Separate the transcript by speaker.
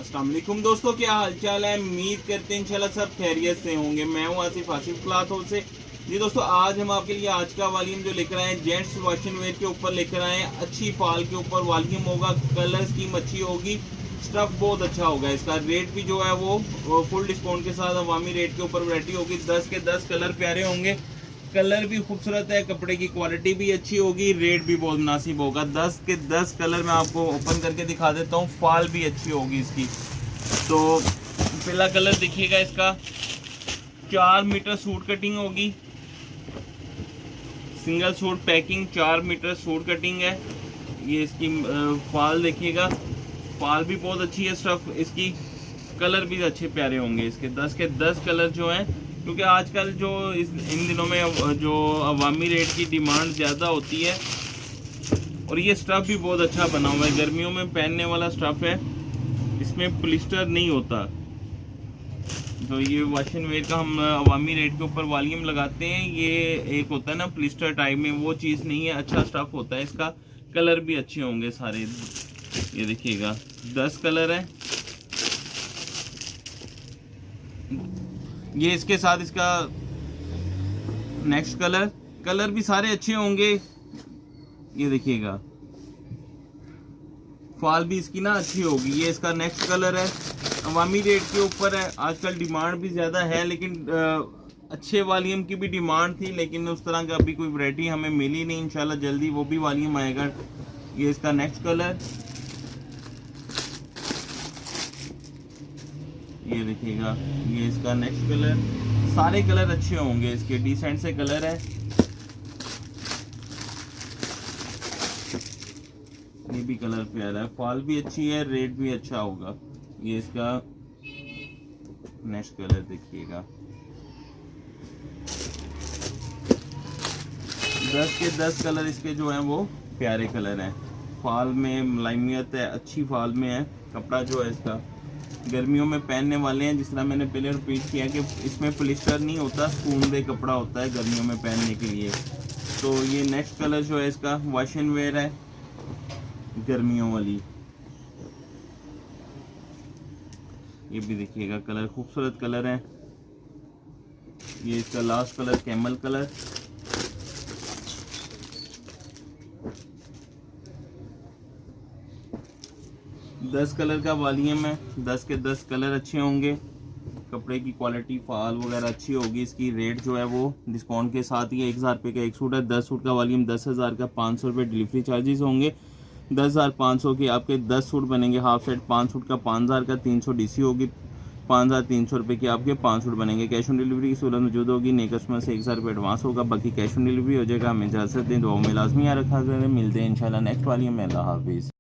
Speaker 1: अस्सलाम वालेकुम दोस्तों, क्या हालचाल है। उम्मीद करते हैं इंशाल्लाह सब खैरियत से होंगे। मैं हूं आसिफ क्लॉथ हाउस से। जी दोस्तों, आज हम आपके लिए आज का वॉल्यूम जो लेकर आए हैं जेंट्स वॉशिंग वेयर के ऊपर लेकर आए हैं। अच्छी फॉल के ऊपर वॉल्यूम होगा, कलर स्कीम अच्छी होगी, स्टफ बहुत अच्छा होगा। इसका रेट भी जो है वो फुल डिस्काउंट के साथ अवामी रेट के ऊपर वैरायटी होगी। 10 के 10 कलर प्यारे होंगे, कलर भी खूबसूरत है, कपड़े की क्वालिटी भी अच्छी होगी, रेट भी बहुत मुनासिब होगा। 10 के 10 कलर मैं आपको ओपन करके दिखा देता हूँ। फॉल भी अच्छी होगी इसकी। तो पहला कलर देखिएगा, इसका 4 मीटर सूट कटिंग होगी, single suit packing, 4 metre suit cutting है। ये इसकी फॉल देखिएगा, फॉल भी बहुत अच्छी है, स्टफ इसकी, कलर भी अच्छे प्यारे होंगे इसके। 10 के 10 कलर जो हैं, क्योंकि आजकल जो इन दिनों में जो अवामी रेट की डिमांड ज़्यादा होती है, और ये स्टफ़ भी बहुत अच्छा बना हुआ है, गर्मियों में पहनने वाला स्टफ़ है, इसमें पॉलिस्टर नहीं होता। तो ये वॉशिंग वेयर का हम अवामी रेट के ऊपर वॉल्यूम लगाते हैं, ये एक होता है ना पॉलिस्टर टाइप में, वो चीज़ नहीं है, अच्छा स्टफ़ होता है इसका। कलर भी अच्छे होंगे सारे, ये देखिएगा 10 कलर है। ये इसके साथ इसका नेक्स्ट कलर भी सारे अच्छे होंगे। ये देखिएगा फॉल भी इसकी ना अच्छी होगी। ये इसका नेक्स्ट कलर है, अवामी रेट के ऊपर है। आजकल डिमांड भी ज़्यादा है, लेकिन अच्छे वॉल्यूम की भी डिमांड थी, लेकिन उस तरह का अभी कोई वैरायटी हमें मिली नहीं। इंशाल्लाह जल्दी वो भी वॉल्यूम आएगा। ये इसका नेक्स्ट कलर, ये देखिएगा, ये इसका नेक्स्ट कलर। सारे कलर अच्छे होंगे इसके, डिसेंट से कलर है। ये भी कलर प्यारा है, फॉल भी अच्छी है, रेट भी अच्छा होगा। ये इसका नेक्स्ट कलर देखिएगा, 10 के 10 कलर इसके जो हैं वो प्यारे कलर हैं। फॉल में मुलायमियत है, अच्छी फॉल में है। कपड़ा जो है इसका गर्मियों में पहनने वाले हैं, जिस तरह मैंने पहले रिपीट किया कि इसमें पॉलिस्टर नहीं होता, स्पून दे कपड़ा होता है गर्मियों में पहनने के लिए। तो ये नेक्स्ट कलर जो है इसका वॉशिंग वेयर है गर्मियों वाली। ये भी देखिएगा, कलर खूबसूरत कलर है। ये इसका लास्ट कलर कैमल कलर। दस कलर का वॉल्यूम है, 10 के 10 कलर अच्छे होंगे, कपड़े की क्वालिटी फॉल वगैरह अच्छी होगी इसकी। रेट जो है वो डिस्काउंट के साथ ही 1000 रुपये का एक सूट है। 10 सूट का वॉल्यूम 10,000 का, 500 रुपये डिलीवरी चार्जेस होंगे। 10,500 के आपके 10 सूट बनेंगे हाफ सेट। 5 सूट का 5,000 का, 300 DC होगी। 5,300 रुपये के आपके 5 सूट बनेंगे। कैश ऑन डिलीवरी की सहूलत मौजूद होगी। नए कस्टमर से 1000 रुपये एडवांस होगा, बाकी कैश ऑन डिलीवरी हो जाएगा। हमें इजाज़त दें, दुआ में लाजमी याद रखा करें। मिलते हैं इंशाल्लाह नेक्स्ट वॉल्यूम में। अल्लाह हाफिज़।